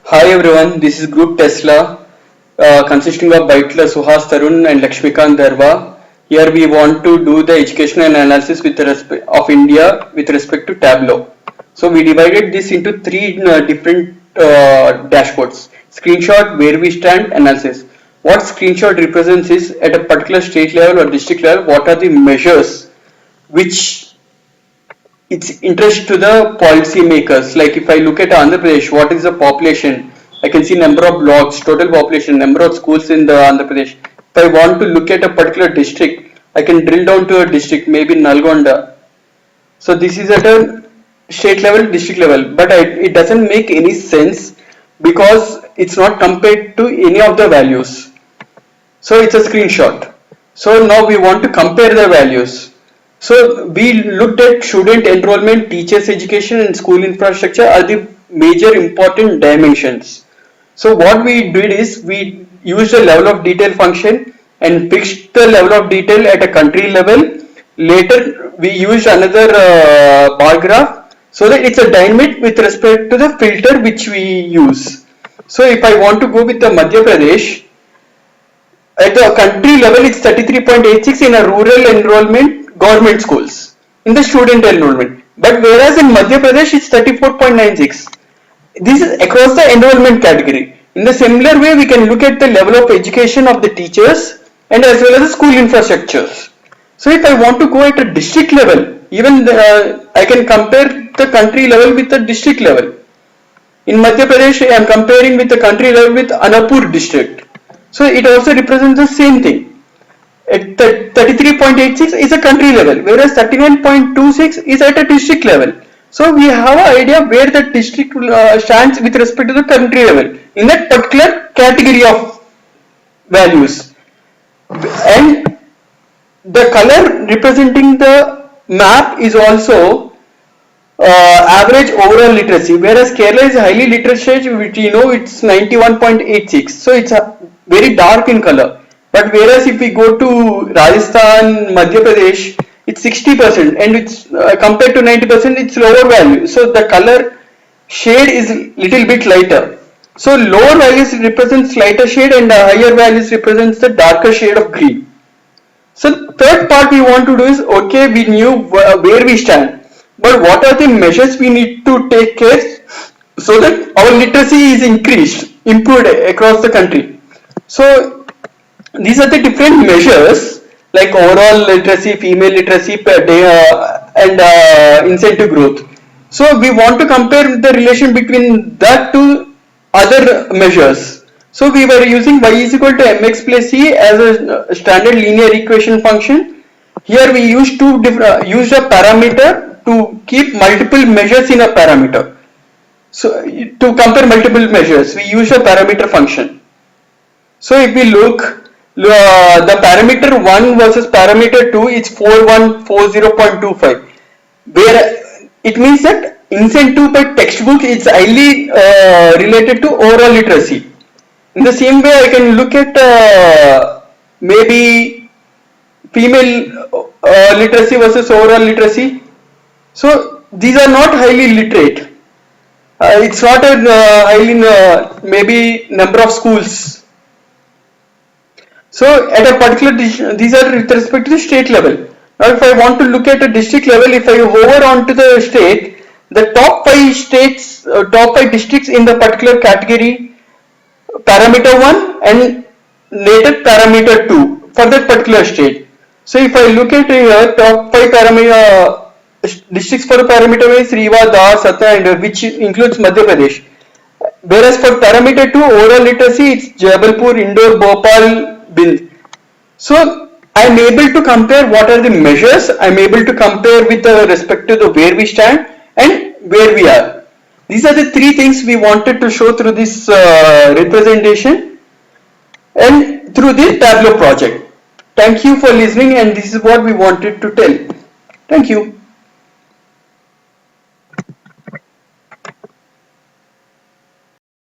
Hi everyone, this is Group Tesla, consisting of Baitla Suhas Tarun and Lakshmikant Darwa. Here we want to do the educational analysis with respect of India with respect to tableau. So we divided this into three different dashboards: screenshot, where we stand, analysis. What screenshot represents is at a particular state level or district level, what are the measures which it's interest to the policy makers. Like if I look at Andhra Pradesh, what is the population? I can see number of blocks, total population, number of schools in the Andhra Pradesh. If I want to look at a particular district, I can drill down to a district, maybe Nalgonda. So this is at a state level, district level, but it doesn't make any sense because it's not compared to any of the values. So it's a screenshot. So now we want to compare the values. So we looked at student enrollment, teachers education and school infrastructure are the major important dimensions. So what we did is we used a level of detail function and fixed the level of detail at a country level. Later we used another bar graph so that it's a dynamic with respect to the filter which we use. So if I want to go with the Madhya Pradesh, at the country level, it's 33.86 in a rural enrollment government schools in the student enrollment. But whereas in Madhya Pradesh, it's 34.96. This is across the enrollment category. In the similar way, we can look at the level of education of the teachers and as well as the school infrastructures. So if I want to go at a district level, even I can compare the country level with the district level. In Madhya Pradesh, I am comparing with the country level with Anapur district. So it also represents the same thing. At 33.86 is a country level, whereas 39.26 is at a district level. So we have an idea where the district stands with respect to the country level in that particular category of values. And the color representing the map is also average overall literacy, whereas Kerala is highly literate, which you know it's 91.86, so it's very dark in color. But whereas if we go to Rajasthan, Madhya Pradesh, it's 60%, and it's compared to 90%, it's lower value. So the color shade is little bit lighter. So lower values represents lighter shade, and higher values represents the darker shade of green. So third part we want to do is, okay, we knew where we stand, but what are the measures we need to take care so that our literacy is improved across the country. So these are the different measures like overall literacy, female literacy per day, and incentive growth. So we want to compare the relation between that to other measures. So we were using y is equal to mx plus c as a standard linear equation function. Here we used use a parameter to keep multiple measures in a parameter. So to compare multiple measures, we use a parameter function. So if we look, the parameter 1 versus parameter 2 is 4140.25, where it means that incentive per textbook is highly related to overall literacy. In the same way, I can look at maybe female literacy versus overall literacy. So these are not highly literate. It's not a highly maybe number of schools. So at a particular these are with respect to the state level. Now if I want to look at a district level, if I hover onto the state, the top 5 states, top 5 districts in the particular category, parameter 1 and later parameter 2 for that particular state. So if I look at here, top 5 parameter districts for parameter 1 is Rewa, Dar, Sata, and which includes Madhya Pradesh. Whereas for parameter 2 overall literacy, it's Jabalpur, Indore, Bhopal, Bind. So I am able to compare what are the measures. I am able to compare with respect to the where we stand and where we are. These are the three things we wanted to show through this representation and through the Tableau project. Thank you for listening, and this is what we wanted to tell. Thank you.